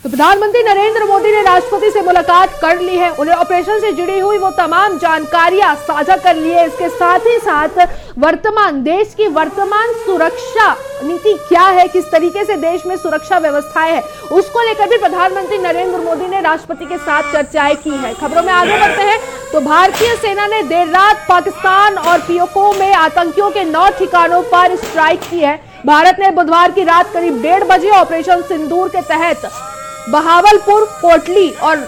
तो प्रधानमंत्री नरेंद्र मोदी ने राष्ट्रपति से मुलाकात कर ली है। उन्हें ऑपरेशन से जुड़ी हुई वो तमाम जानकारियां साझा कर ली है। इसके साथ ही साथ देश की वर्तमान सुरक्षा नीति क्या है, किस तरीके से देश में सुरक्षा व्यवस्थाएं है, उसको लेकर भी प्रधानमंत्री नरेंद्र मोदी ने राष्ट्रपति के साथ चर्चाएं की है। खबरों में आगे बढ़ते हैं तो भारतीय सेना ने देर रात पाकिस्तान और पीओके में आतंकियों के 9 ठिकानों पर स्ट्राइक की है। भारत ने बुधवार की रात करीब 1:30 बजे ऑपरेशन सिंदूर के तहत बहावलपुर, कोटली और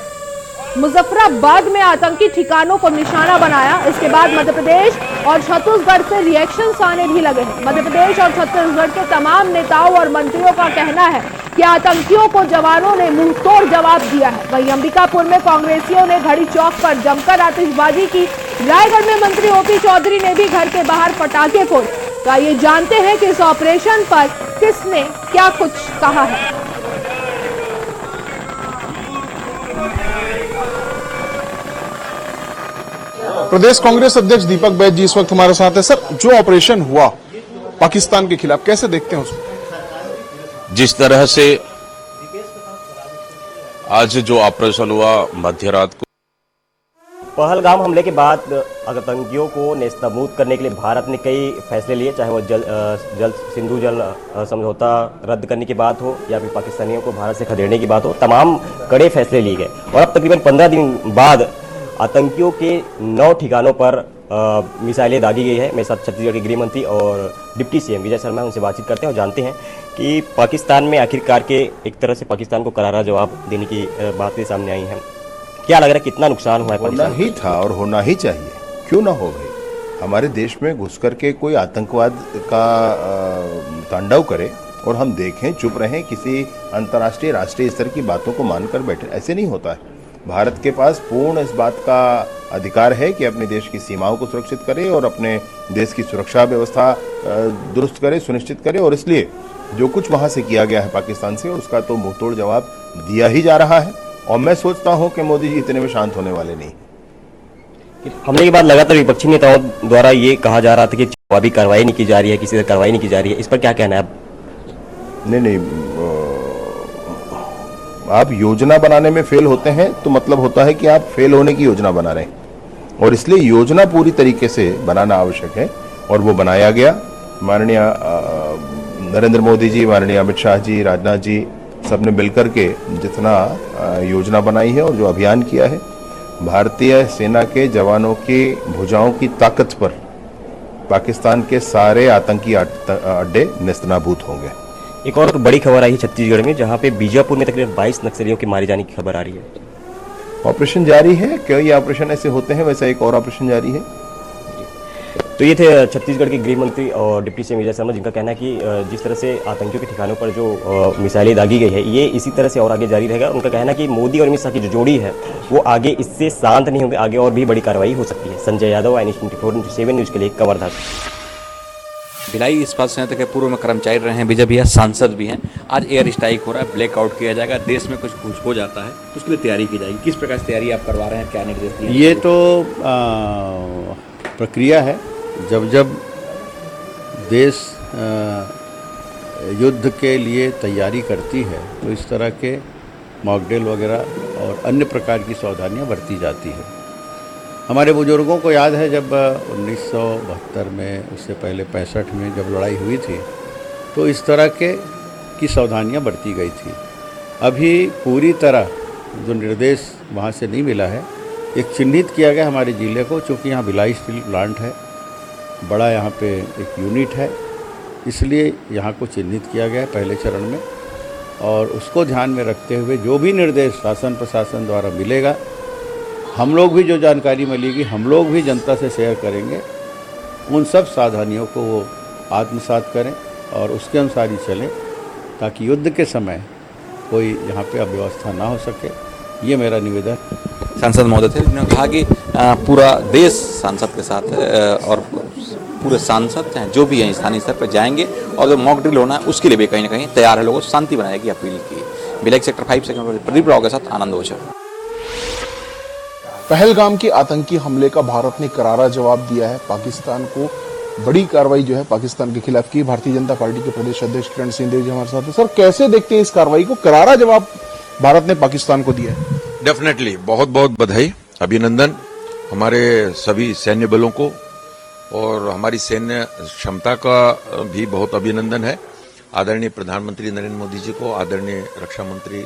मुजफ्फराबाद में आतंकी ठिकानों को निशाना बनाया। इसके बाद मध्य प्रदेश और छत्तीसगढ़ से रिएक्शंस आने भी लगे हैं। मध्य प्रदेश और छत्तीसगढ़ के तमाम नेताओं और मंत्रियों का कहना है कि आतंकियों को जवानों ने मुंहतोड़ जवाब दिया है। वहीं अंबिकापुर में कांग्रेसियों ने घड़ी चौक पर जमकर आतिशबाजी की। रायगढ़ में मंत्री ओपी चौधरी ने भी घर के बाहर पटाखे फोड़े। तो आइए जानते हैं कि इस ऑपरेशन पर किसने क्या कुछ कहा है। प्रदेश कांग्रेस अध्यक्ष दीपक बैज जी इस वक्त हमारे साथ है। सर, जो ऑपरेशन हुआ पाकिस्तान के खिलाफ, कैसे देखते हैं उसको? जिस तरह से आज जो ऑपरेशन हुआ मध्य रात को, पहलगाम हमले के बाद आतंकियों को नेस्तनाबूद करने के लिए भारत ने कई फैसले लिए, चाहे वो सिंधु जल समझौता रद्द करने की बात हो या फिर पाकिस्तानियों को भारत से खदेड़ने की बात हो, तमाम कड़े फैसले लिए गए। और अब तकरीबन 15 दिन बाद आतंकियों के 9 ठिकानों पर मिसाइलें दागी गई है। मेरे साथ छत्तीसगढ़ के गृह मंत्री और डिप्टी सीएम विजय शर्मा, उनसे बातचीत करते हैं और जानते हैं कि पाकिस्तान में आखिरकार के एक तरह से पाकिस्तान को करारा जवाब देने की बातें सामने आई हैं। क्या लग रहा है, कितना नुकसान हुआ है? होना ही था और होना ही चाहिए, क्यों ना हो भाई। हमारे देश में घुस करके कोई आतंकवाद का तांडव करे और हम देखें, चुप रहें, किसी अंतर्राष्ट्रीय राष्ट्रीय स्तर की बातों को मानकर बैठे, ऐसे नहीं होता है। भारत के पास पूर्ण इस बात का अधिकार है कि अपने देश की सीमाओं को सुरक्षित करे और अपने देश की सुरक्षा व्यवस्था दुरुस्त करे, सुनिश्चित करे। और इसलिए जो कुछ वहां से किया गया है पाकिस्तान से, उसका तो मुंहतोड़ जवाब दिया ही जा रहा है। और मैं सोचता हूं कि मोदी जी इतने में शांत होने वाले नहीं। हमले के बाद लगातार विपक्षी नेताओं द्वारा ये कहा जा रहा था कि जवाबी कार्रवाई नहीं की जा रही है, किसी से कार्रवाई नहीं की जा रही है, इस पर क्या कहना है आप? नहीं, आप योजना बनाने में फेल होते हैं तो मतलब होता है कि आप फेल होने की योजना बना रहे हैं। और इसलिए योजना पूरी तरीके से बनाना आवश्यक है और वो बनाया गया। माननीय नरेंद्र मोदी जी, माननीय अमित शाह जी, राजनाथ जी, सबने मिलकर के जितना योजना बनाई है और जो अभियान किया है, भारतीय सेना के जवानों की भुजाओं की ताकत पर पाकिस्तान के सारे आतंकी अड्डे नेस्तनाबूद होंगे। एक और बड़ी खबर आई है छत्तीसगढ़ में, जहां पे बीजापुर में तकरीबन 22 नक्सलियों के मारे जाने की खबर आ रही है। ऑपरेशन जारी है, कई ऑपरेशन ऐसे होते हैं, वैसा एक और ऑपरेशन जारी है। तो ये थे छत्तीसगढ़ के गृह मंत्री और डिप्टी सीएम विजय शर्मा, जिनका कहना है कि जिस तरह से आतंकियों के ठिकानों पर जो मिसाइलें दागी गई है, ये इसी तरह से और आगे जारी रहेगा। उनका कहना है कि मोदी और अमित शाह की जो जोड़ी है वो आगे इससे शांत नहीं होंगे, आगे और भी बड़ी कार्रवाई हो सकती है। संजय यादव, INS24/7 न्यूज के लिए कवर्धा। भिलाई इस्पात संयंत्र के पूर्व में कर्मचारी रहे हैं, विजय भैया सांसद भी हैं। आज एयर स्ट्राइक हो रहा है, ब्लैकआउट किया जाएगा, देश में कुछ हो जाता है तो उसके लिए तैयारी की जाएगी। किस प्रकार से तैयारी आप करवा रहे हैं, क्या निर्देश दिए? ये तो प्रक्रिया है। जब जब देश युद्ध के लिए तैयारी करती है तो इस तरह के मॉकड्रिल वगैरह और अन्य प्रकार की सावधानियां बरती जाती है। हमारे बुजुर्गों को याद है जब 1972 में, उससे पहले 65 में जब लड़ाई हुई थी तो इस तरह की सावधानियां बरती गई थी। अभी पूरी तरह जो निर्देश वहाँ से नहीं मिला है, एक चिन्हित किया गया हमारे ज़िले को, चूँकि यहाँ भिलाई स्टील प्लांट है, बड़ा यहाँ पे एक यूनिट है, इसलिए यहाँ को चिन्हित किया गया है पहले चरण में। और उसको ध्यान में रखते हुए जो भी निर्देश शासन प्रशासन द्वारा मिलेगा, हम लोग भी जो जानकारी मिलेगी हम लोग भी जनता से शेयर करेंगे। उन सब सावधानियों को वो आत्मसात करें और उसके अनुसार ही चलें, ताकि युद्ध के समय कोई यहाँ पे अव्यवस्था ना हो सके। ये मेरा निवेदन। सांसद महोदय थे, उन्होंने कहा कि पूरा देश सांसद के साथ और पूरे सांसद चाहे जो भी हैं स्थानीय स्तर पर जाएंगे और जो मॉक ड्रिल होना है उसके लिए भी कहीं ना कहीं तैयार है, लोगों को शांति बनाने की अपील की। भिलाई सेक्टर 5 से प्रदीप राव के साथ आनंद ओझा। पहलगाम के आतंकी हमले का भारत ने करारा जवाब दिया है। पाकिस्तान को बड़ी कार्रवाई जो है पाकिस्तान के खिलाफ की। भारतीय जनता पार्टी के प्रदेश अध्यक्ष किरण सिंह देव जी हमारे साथ हैं। सर, कैसे देखते हैं इस कार्रवाई को? करारा जवाब भारत ने पाकिस्तान को दिया है। डेफिनेटली बहुत बहुत बधाई, अभिनंदन हमारे सभी सैन्य बलों को, और हमारी सैन्य क्षमता का भी बहुत अभिनंदन है। आदरणीय प्रधानमंत्री नरेंद्र मोदी जी को, आदरणीय रक्षा मंत्री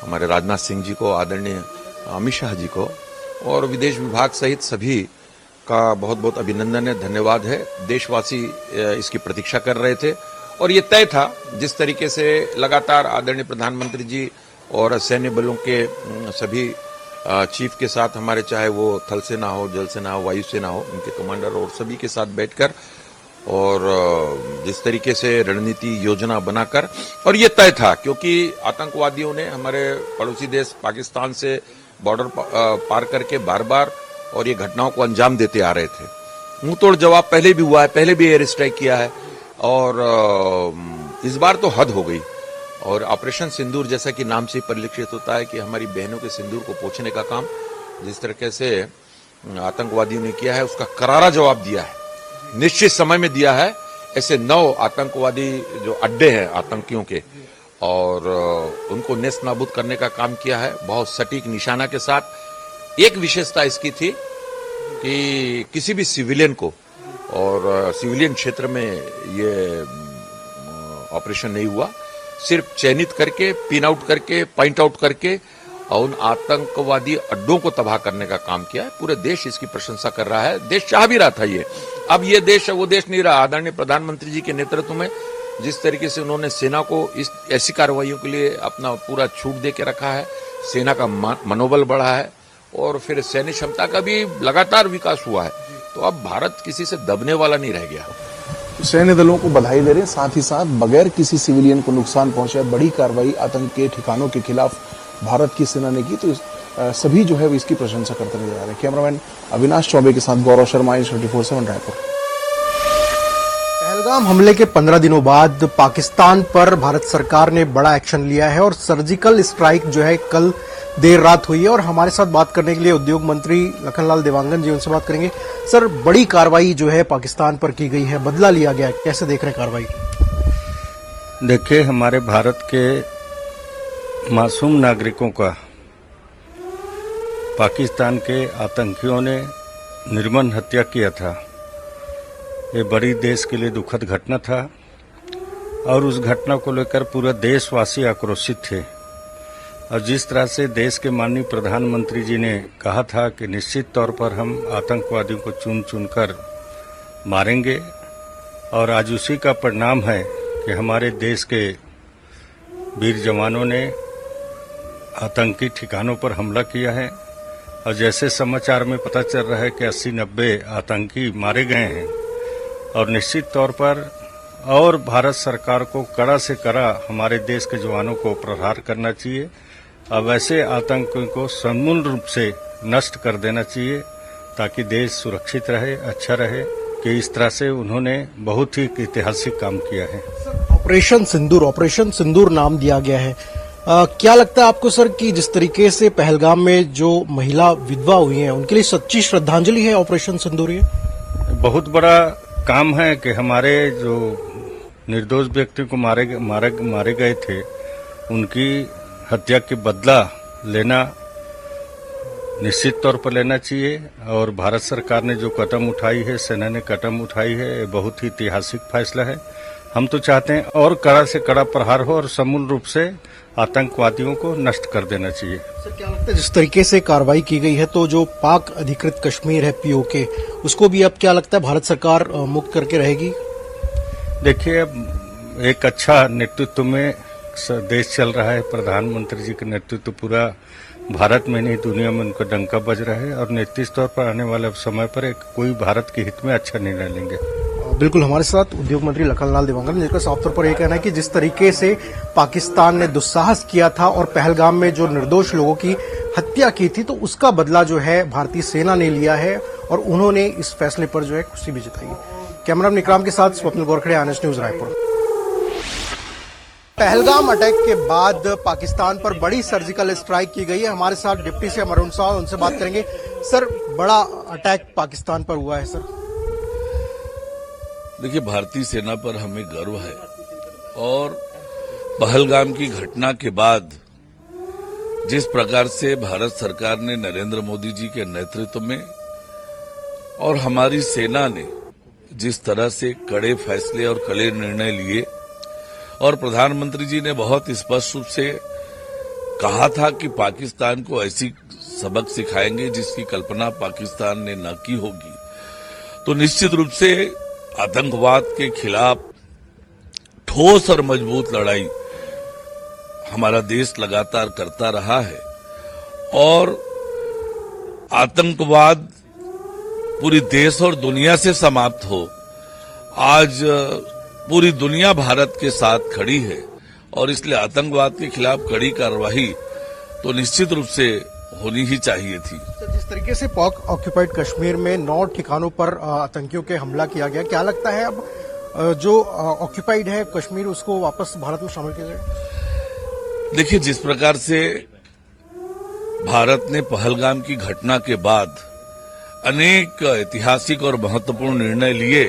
हमारे राजनाथ सिंह जी को, आदरणीय अमित शाह जी को और विदेश विभाग सहित सभी का बहुत बहुत अभिनंदन है, धन्यवाद है। देशवासी इसकी प्रतीक्षा कर रहे थे और ये तय था, जिस तरीके से लगातार आदरणीय प्रधानमंत्री जी और सैन्य बलों के सभी चीफ के साथ हमारे, चाहे वो थल सेना हो, जल सेना हो, वायु सेना हो, उनके कमांडर और सभी के साथ बैठकर और जिस तरीके से रणनीति योजना बनाकर, और ये तय था क्योंकि आतंकवादियों ने हमारे पड़ोसी देश पाकिस्तान से बॉर्डर पार करके बार बार और ये घटनाओं को अंजाम देते आ रहे थे। मुंह तोड़ जवाब पहले भी हुआ है, पहले भी एयर स्ट्राइक किया है और इस बार तो हद हो गई। और ऑपरेशन सिंदूर जैसा कि नाम से परिलक्षित होता है कि हमारी बहनों के सिंदूर को पोंछने का काम जिस तरीके से आतंकवादियों ने किया है, उसका करारा जवाब दिया है, निश्चित समय में दिया है। ऐसे 9 आतंकवादी जो अड्डे हैं आतंकियों के, और उनको नेस्त नाबूद करने का काम किया है बहुत सटीक निशाना के साथ। एक विशेषता इसकी थी कि किसी भी सिविलियन को, और सिविलियन क्षेत्र में ये ऑपरेशन नहीं हुआ, सिर्फ चयनित करके, पिन आउट करके, पॉइंट आउट करके और उन आतंकवादी अड्डों को तबाह करने का काम किया है। पूरे देश इसकी प्रशंसा कर रहा है, देश चाह भी रहा था ये। अब ये देश वो देश नहीं रहा। आदरणीय प्रधानमंत्री जी के नेतृत्व में जिस तरीके से उन्होंने सेना को इस ऐसी कार्रवाइयों के लिए अपना पूरा छूट दे के रखा है, सेना का मनोबल बढ़ा है और फिर सैन्य क्षमता का भी लगातार विकास हुआ है। तो अब भारत किसी से दबने वाला नहीं रह गया। सैन्य दलों को बधाई दे रहे हैं, साथ ही साथ बगैर किसी सिविलियन को नुकसान पहुंचाए बड़ी कार्रवाई आतंक के ठिकानों के खिलाफ भारत की सेना ने की। तो सभी जो है वो इसकी प्रशंसा करते नजर आ रहे हैं। कैमरामैन अविनाश चौबे के साथ गौरव शर्मा, 24/7 रायपुर। पहलगाम हमले के 15 दिनों बाद पाकिस्तान पर भारत सरकार ने बड़ा एक्शन लिया है और सर्जिकल स्ट्राइक जो है कल देर रात हुई है। और हमारे साथ बात करने के लिए उद्योग मंत्री लखनलाल देवांगन जी, उनसे बात करेंगे। सर, बड़ी कार्रवाई जो है पाकिस्तान पर की गई है, बदला लिया गया है, कैसे देख रहे हैं कार्रवाई? देखिए, हमारे भारत के मासूम नागरिकों का पाकिस्तान के आतंकियों ने निर्मम हत्या किया था। ये बड़ी देश के लिए दुखद घटना था और उस घटना को लेकर पूरा देशवासी आक्रोशित थे। और जिस तरह से देश के माननीय प्रधानमंत्री जी ने कहा था कि निश्चित तौर पर हम आतंकवादियों को चुन चुनकर मारेंगे, और आज उसी का परिणाम है कि हमारे देश के वीर जवानों ने आतंकी ठिकानों पर हमला किया है। और जैसे समाचार में पता चल रहा है कि 80-90 आतंकी मारे गए हैं। और निश्चित तौर पर और भारत सरकार को कड़ा से कड़ा हमारे देश के जवानों को प्रहार करना चाहिए और वैसे आतंकियों को समूल रूप से नष्ट कर देना चाहिए ताकि देश सुरक्षित रहे, अच्छा रहे। कि इस तरह से उन्होंने बहुत ही ऐतिहासिक काम किया है। ऑपरेशन सिंदूर नाम दिया गया है। क्या लगता है आपको सर कि जिस तरीके से पहलगाम में जो महिला विधवा हुई हैं उनके लिए सच्ची श्रद्धांजलि है ऑपरेशन सिंदूर? ये बहुत बड़ा काम है कि हमारे जो निर्दोष व्यक्ति को मारे गए थे उनकी हत्या के बदला लेना निश्चित तौर पर लेना चाहिए। और भारत सरकार ने जो कदम उठाई है, सेना ने कदम उठाई है, ये बहुत ही ऐतिहासिक फैसला है। हम तो चाहते हैं और कड़ा से कड़ा प्रहार हो और समूल रूप से आतंकवादियों को नष्ट कर देना चाहिए। सर, क्या लगता है जिस तरीके से कार्रवाई की गई है तो जो पाक अधिकृत कश्मीर है POK, उसको भी अब क्या लगता है भारत सरकार मुक्त करके रहेगी? देखिए, अब एक अच्छा नेतृत्व में देश चल रहा है। प्रधानमंत्री जी का नेतृत्व पूरा भारत में नहीं दुनिया में उनका डंका बज रहा है और निश्चित तौर पर आने वाले समय पर कोई भारत के हित में अच्छा निर्णय लेंगे। बिल्कुल, हमारे साथ उद्योग मंत्री लखनलाल देवांगन, जिसका साफ तौर पर यह कहना है कि जिस तरीके से पाकिस्तान ने दुस्साहस किया था और पहलगाम में जो निर्दोष लोगों की हत्या की थी, तो उसका बदला जो है भारतीय सेना ने लिया है और उन्होंने इस फैसले पर जो है खुशी भी जताई है। कैमरामैन इकराम के साथ स्वप्निल गोरखड़े, आनंद न्यूज, रायपुर। पहलगाम अटैक के बाद पाकिस्तान पर बड़ी सर्जिकल स्ट्राइक की गई है। हमारे साथ डिप्टी सीएम अरुण साव, उनसे बात करेंगे। सर, बड़ा अटैक पाकिस्तान पर हुआ है सर। देखिए, भारतीय सेना पर हमें गर्व है और पहलगाम की घटना के बाद जिस प्रकार से भारत सरकार ने नरेंद्र मोदी जी के नेतृत्व में और हमारी सेना ने जिस तरह से कड़े फैसले और कड़े निर्णय लिए और प्रधानमंत्री जी ने बहुत स्पष्ट रूप से कहा था कि पाकिस्तान को ऐसी सबक सिखाएंगे जिसकी कल्पना पाकिस्तान ने न की होगी, तो निश्चित रूप से आतंकवाद के खिलाफ ठोस और मजबूत लड़ाई हमारा देश लगातार करता रहा है और आतंकवाद पूरी देश और दुनिया से समाप्त हो। आज पूरी दुनिया भारत के साथ खड़ी है और इसलिए आतंकवाद के खिलाफ कड़ी कार्रवाई तो निश्चित रूप से होनी ही चाहिए थी। जिस तरीके से पाक ऑक्यूपाइड कश्मीर में 9 ठिकानों पर आतंकियों के हमला किया गया, क्या लगता है अब जो ऑक्यूपाइड है कश्मीर उसको वापस भारत में शामिल किया जाए? देखिए, जिस प्रकार से भारत ने पहलगाम की घटना के बाद अनेक ऐतिहासिक और महत्वपूर्ण निर्णय लिए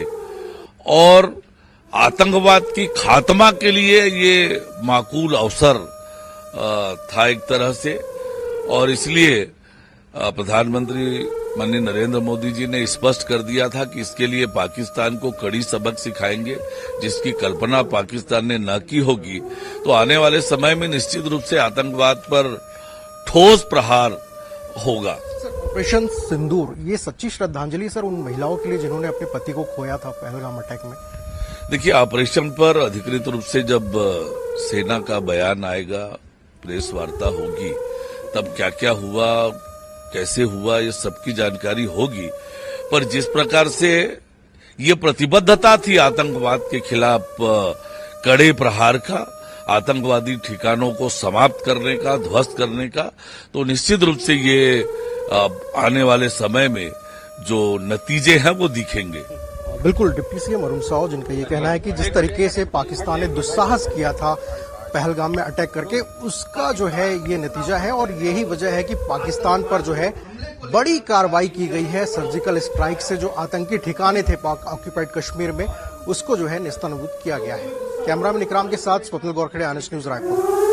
और आतंकवाद की खात्मा के लिए ये माकूल अवसर था एक तरह से, और इसलिए प्रधानमंत्री माननीय नरेंद्र मोदी जी ने स्पष्ट कर दिया था कि इसके लिए पाकिस्तान को कड़ी सबक सिखाएंगे जिसकी कल्पना पाकिस्तान ने न की होगी। तो आने वाले समय में निश्चित रूप से आतंकवाद पर ठोस प्रहार होगा। ऑपरेशन सिंदूर ये सच्ची श्रद्धांजलि सर उन महिलाओं के लिए जिन्होंने अपने पति को खोया था पहलगाम अटैक में। देखिए, ऑपरेशन पर अधिकृत रूप से जब सेना का बयान आएगा, प्रेस वार्ता होगी, तब क्या क्या हुआ, कैसे हुआ, ये सबकी जानकारी होगी। पर जिस प्रकार से ये प्रतिबद्धता थी आतंकवाद के खिलाफ कड़े प्रहार का, आतंकवादी ठिकानों को समाप्त करने का, ध्वस्त करने का, तो निश्चित रूप से ये आने वाले समय में जो नतीजे हैं वो दिखेंगे। बिल्कुल, डिप्टी सीएम अरुण साव जिनका ये कहना है कि जिस तरीके से पाकिस्तान ने दुस्साहस किया था पहलगाम में अटैक करके, उसका जो है ये नतीजा है और यही वजह है कि पाकिस्तान पर जो है बड़ी कार्रवाई की गई है। सर्जिकल स्ट्राइक से जो आतंकी ठिकाने थे पाक ऑक्यूपाइड कश्मीर में, उसको जो है नेस्तनाबूद किया गया है। कैमरामैन इकराम के साथ स्वप्निल गोरखड़े, आनंद न्यूज, रायपुर।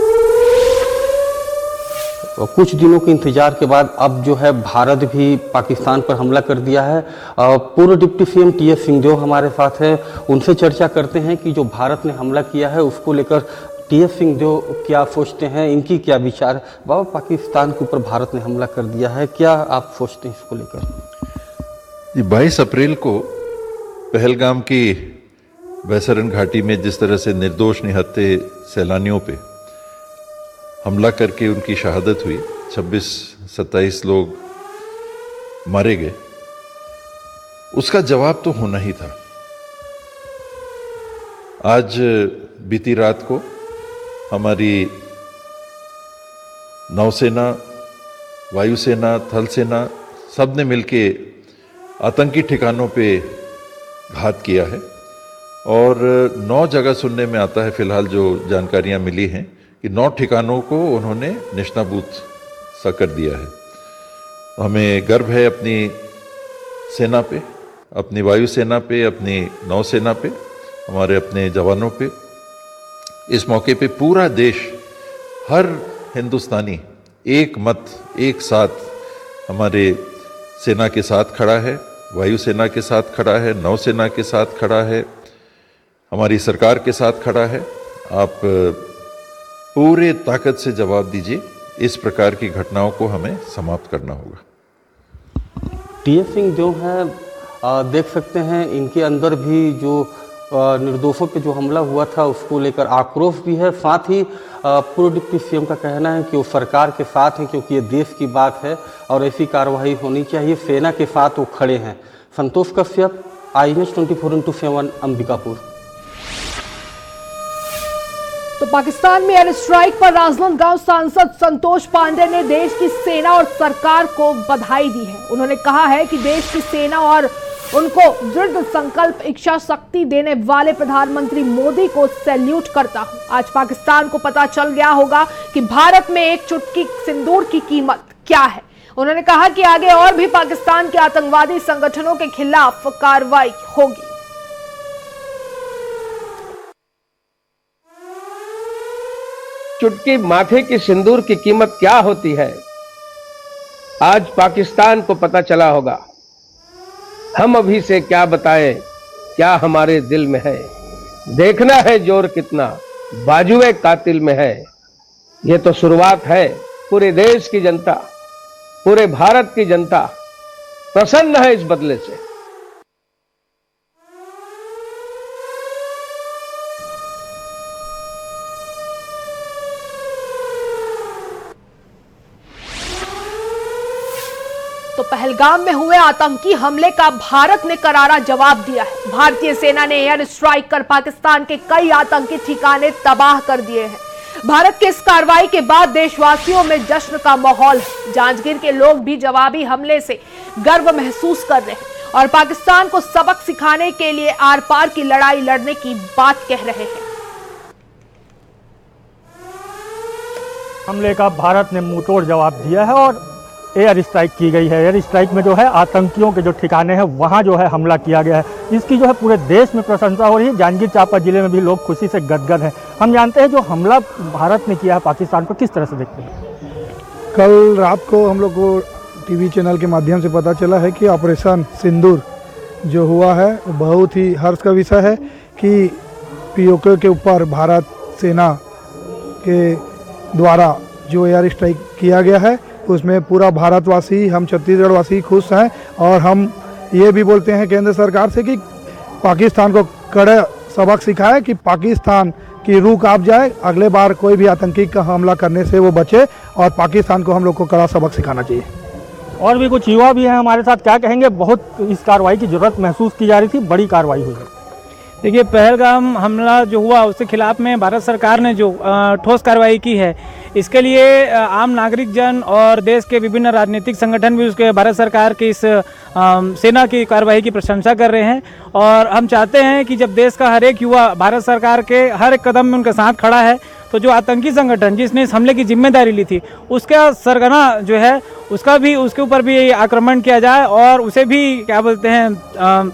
तो कुछ दिनों के इंतजार के बाद अब जो है भारत भी पाकिस्तान पर हमला कर दिया है। पूर्व डिप्टी सीएम टीएस सिंहदेव हमारे साथ है, उनसे चर्चा करते हैं कि जो भारत ने हमला किया है उसको लेकर टीएस सिंहदेव क्या सोचते हैं, इनकी क्या विचार। बाबा, पाकिस्तान के ऊपर भारत ने हमला कर दिया है, क्या आप सोचते हैं इसको लेकर? 22 अप्रैल को पहलगाम की वैसरन घाटी में जिस तरह से निर्दोष निहत्थे सैलानियों पे हमला करके उनकी शहादत हुई, 26-27 लोग मारे गए, उसका जवाब तो होना ही था। आज बीती रात को हमारी नौसेना, वायुसेना, थल सेना सब ने मिलके आतंकी ठिकानों पे घात किया है और 9 जगह सुनने में आता है, फिलहाल जो जानकारियां मिली हैं कि 9 ठिकानों को उन्होंने नेस्तनाबूद सा कर दिया है। हमें गर्व है अपनी सेना पे, अपनी वायुसेना पे, अपनी नौसेना पे, हमारे अपने जवानों पे। इस मौके पे पूरा देश, हर हिंदुस्तानी एक मत, एक साथ हमारे सेना के साथ खड़ा है, वायुसेना के साथ खड़ा है, नौसेना के साथ खड़ा है, हमारी सरकार के साथ खड़ा है। आप पूरे ताकत से जवाब दीजिए, इस प्रकार की घटनाओं को हमें समाप्त करना होगा। टीएस सिंह जो है देख सकते हैं, इनके अंदर भी जो निर्दोषों पे जो हमला हुआ था उसको लेकर आक्रोश भी है। साथ ही पूर्व डिप्टी सीएम का कहना है कि वो सरकार के साथ हैं क्योंकि ये देश की बात है और ऐसी कार्रवाई होनी चाहिए, सेना के साथ वो खड़े हैं। संतोष कश्यप, INS 24x7, अंबिकापुर। तो पाकिस्तान में एयर स्ट्राइक पर राजनांदगांव सांसद संतोष पांडे ने देश की सेना और सरकार को बधाई दी है। उन्होंने कहा है कि देश की सेना और उनको दृढ़ संकल्प, इच्छा शक्ति देने वाले प्रधानमंत्री मोदी को सैल्यूट करता हूं। आज पाकिस्तान को पता चल गया होगा कि भारत में एक चुटकी सिंदूर की कीमत क्या है। उन्होंने कहा कि आगे और भी पाकिस्तान के आतंकवादी संगठनों के खिलाफ कार्रवाई होगी। चुटकी माथे की सिंदूर की कीमत क्या होती है, आज पाकिस्तान को पता चला होगा। हम अभी से क्या बताएं, क्या हमारे दिल में है। देखना है जोर कितना बाजुए कातिल में है। ये तो शुरुआत है। पूरे देश की जनता, पूरे भारत की जनता प्रसन्न है इस बदले से। तो पहलगाम में हुए आतंकी हमले का भारत ने करारा जवाब दिया है। भारतीय सेना ने एयर स्ट्राइक कर पाकिस्तान के कई आतंकी ठिकाने तबाह कर दिए हैं। भारत की इस कार्रवाई के बाद देशवासियों में जश्न का माहौल है। जांजगीर के लोग भी जवाबी हमले से गर्व महसूस कर रहे हैं और पाकिस्तान को सबक सिखाने के लिए आर पार की लड़ाई लड़ने की बात कह रहे हैं। हमले का भारत ने मुंहतोड़ जवाब दिया है और एयर स्ट्राइक की गई है। एयर स्ट्राइक में जो है आतंकियों के जो ठिकाने हैं वहाँ जो है हमला किया गया है। इसकी जो है पूरे देश में प्रशंसा हो रही है। जांजगीर चांपा जिले में भी लोग खुशी से गदगद हैं। हम जानते हैं जो हमला भारत ने किया है पाकिस्तान पर, किस तरह से देखते हैं? कल रात को हम लोग को टीवी चैनल के माध्यम से पता चला है कि ऑपरेशन सिंदूर जो हुआ है बहुत ही हर्ष का विषय है कि पीओके के ऊपर भारत सेना के द्वारा जो एयर स्ट्राइक किया गया है उसमें पूरा भारतवासी, हम छत्तीसगढ़ वासी खुश हैं। और हम ये भी बोलते हैं केंद्र सरकार से कि पाकिस्तान को कड़े सबक सिखाए कि पाकिस्तान की रूह कांप जाए, अगले बार कोई भी आतंकी का हमला करने से वो बचे और पाकिस्तान को हम लोग को कड़ा सबक सिखाना चाहिए। और भी कुछ युवा भी हैं हमारे साथ, क्या कहेंगे? बहुत इस कार्रवाई की जरूरत महसूस की जा रही थी, बड़ी कार्रवाई हुई है। देखिए, पहलगाम हमला जो हुआ उसके खिलाफ में भारत सरकार ने जो ठोस कार्रवाई की है, इसके लिए आम नागरिक जन और देश के विभिन्न राजनीतिक संगठन भी उसके भारत सरकार की इस सेना की कार्रवाई की प्रशंसा कर रहे हैं। और हम चाहते हैं कि जब देश का हर एक युवा भारत सरकार के हर एक कदम में उनके साथ खड़ा है, तो जो आतंकी संगठन जिसने इस हमले की जिम्मेदारी ली थी उसका सरगना जो है उसके ऊपर भी आक्रमण किया जाए और उसे भी क्या बोलते हैं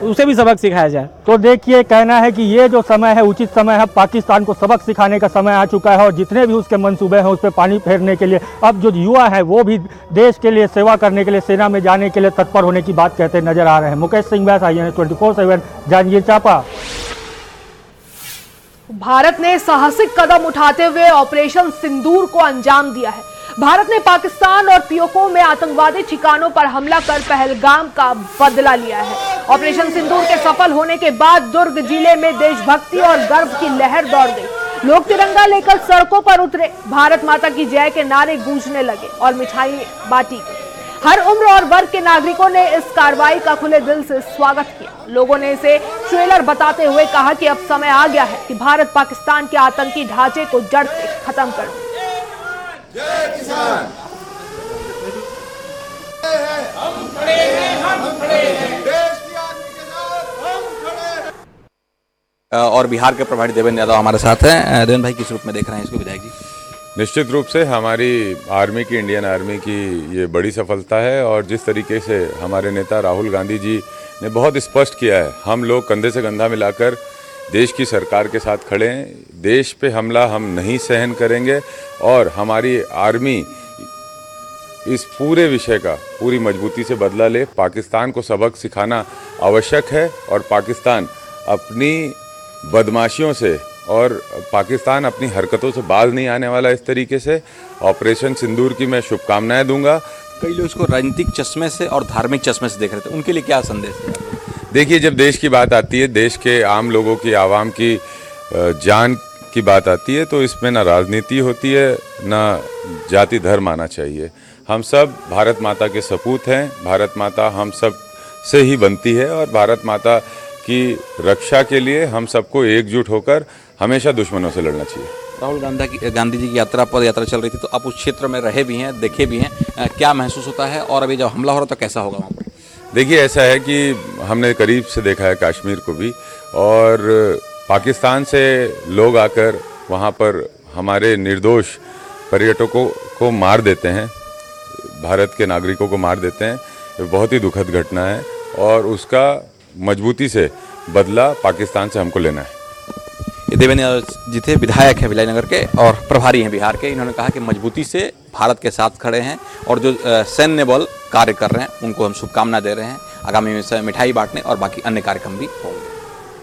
उसे भी सबक सिखाया जाए। तो देखिए, कहना है कि ये जो समय है उचित समय है, पाकिस्तान को सबक सिखाने का समय आ चुका है और जितने भी उसके मंसूबे हैं उस पर पानी फेरने के लिए अब जो युवा है वो भी देश के लिए सेवा करने के लिए, सेना में जाने के लिए तत्पर होने की बात कहते नजर आ रहे हैं। मुकेश सिंह व्यास, IANS 24/7, जांजगीर चांपा। भारत ने साहसिक कदम उठाते हुए ऑपरेशन सिंदूर को अंजाम दिया है। भारत ने पाकिस्तान और पीओके में आतंकवादी ठिकानों पर हमला कर पहलगाम का बदला लिया है। ऑपरेशन सिंदूर के सफल होने के बाद दुर्ग जिले में देशभक्ति और गर्व की लहर दौड़ गई। लोग तिरंगा लेकर सड़कों पर उतरे, भारत माता की जय के नारे गूंजने लगे और मिठाई बांटी गई। हर उम्र और वर्ग के नागरिकों ने इस कार्रवाई का खुले दिल से स्वागत किया। लोगों ने इसे ट्रेलर बताते हुए कहा कि अब समय आ गया है कि भारत पाकिस्तान के आतंकी ढांचे को जड़ से खत्म कर दे। जय किसान। हम खड़े हैं, हम खड़े हैं, देश की आर्मी के साथ हम खड़े हैं। और बिहार के प्रभारी देवेंद्र यादव हमारे साथ हैं। देवेंद्र भाई, किस रूप में देख रहे हैं इसको विधायक जी? निश्चित रूप से हमारी आर्मी की, इंडियन आर्मी की ये बड़ी सफलता है और जिस तरीके से हमारे नेता राहुल गांधी जी ने बहुत स्पष्ट किया है, हम लोग कंधे से कंधा मिलाकर देश की सरकार के साथ खड़े हैं। देश पे हमला हम नहीं सहन करेंगे और हमारी आर्मी इस पूरे विषय का पूरी मजबूती से बदला ले। पाकिस्तान को सबक सिखाना आवश्यक है और पाकिस्तान अपनी बदमाशियों से और पाकिस्तान अपनी हरकतों से बाज नहीं आने वाला। इस तरीके से ऑपरेशन सिंदूर की मैं शुभकामनाएं दूंगा। कई लोग इसको राजनीतिक चश्मे से और धार्मिक चश्मे से देख रहे थे, उनके लिए क्या संदेश है? देखिए, जब देश की बात आती है, देश के आम लोगों की, आवाम की जान की बात आती है, तो इसमें ना राजनीति होती है ना जाति धर्म आना चाहिए। हम सब भारत माता के सपूत हैं। भारत माता हम सब से ही बनती है और भारत माता की रक्षा के लिए हम सबको एकजुट होकर हमेशा दुश्मनों से लड़ना चाहिए। राहुल गांधी जी की पद यात्रा चल रही थी, तो आप उस क्षेत्र में रहे भी हैं, देखे भी हैं, क्या महसूस होता है? और अभी जब हमला हो रहा तो कैसा होगा वहाँ पर? देखिए, ऐसा है कि हमने करीब से देखा है कश्मीर को भी, और पाकिस्तान से लोग आकर वहाँ पर हमारे निर्दोष पर्यटकों को मार देते हैं, भारत के नागरिकों को मार देते हैं। ये बहुत ही दुखद घटना है और उसका मजबूती से बदला पाकिस्तान से हमको लेना है। देवेंद्र यादव जी थे, विधायक है भिलाई नगर के और प्रभारी हैं बिहार के। इन्होंने कहा कि मजबूती से भारत के साथ खड़े हैं और जो सैन्य बल कार्य कर रहे हैं उनको हम शुभकामना दे रहे हैं। आगामी में मिठाई बांटने और बाकी अन्य कार्यक्रम भी होंगे।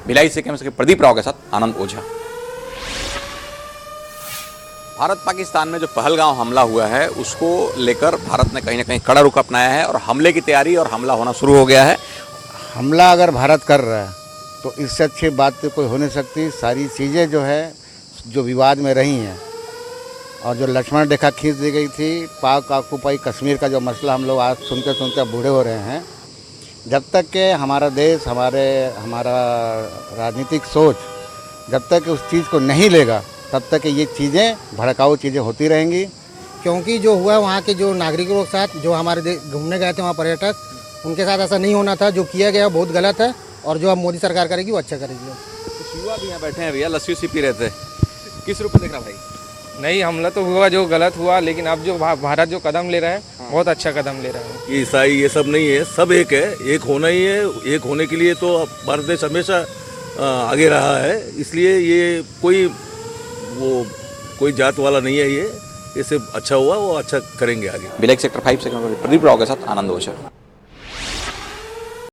भिलाई से कैमरे के प्रदीप राव के साथ आनंद ओझा। भारत पाकिस्तान में जो पहलगांव हमला हुआ है उसको लेकर भारत ने कहीं ना कहीं कड़ा रुख अपनाया है और हमले की तैयारी और हमला होना शुरू हो गया है। हमला अगर भारत कर रहा है तो इससे अच्छी बात तो कोई हो नहीं सकती। सारी चीज़ें जो है जो विवाद में रही हैं और जो लक्ष्मण रेखा खींच दी गई थी, पाक ऑक्युपाई कश्मीर का जो मसला हम लोग आज सुनते सुनते बूढ़े हो रहे हैं। जब तक कि हमारा देश हमारा राजनीतिक सोच जब तक उस चीज़ को नहीं लेगा तब तक ये चीज़ें भड़काऊ चीज़ें होती रहेंगी। क्योंकि जो हुआ वहाँ के जो नागरिकों के साथ जो हमारे घूमने गए थे वहाँ पर्यटक, उनके साथ ऐसा नहीं होना था। जो किया गया बहुत गलत है और जो अब मोदी सरकार करेगी वो अच्छा करेगी। कुछ युवा भी यहाँ बैठे हैं भैया, लस्सी उसी पी रहे थे, किस रूप में देख रहा भाई? नहीं, हमला तो हुआ जो गलत हुआ, लेकिन अब जो भारत जो कदम ले रहा है बहुत अच्छा कदम ले रहा है। ये ईसाई ये सब नहीं है, सब एक है, एक होना ही है। एक होने के लिए तो भारत देश हमेशा आगे रहा है, इसलिए ये कोई जात वाला नहीं है। ये इससे अच्छा हुआ, वो अच्छा करेंगे आगे। भिलाई सेक्टर 5 से प्रदीप राव के साथ आनंद ओझा।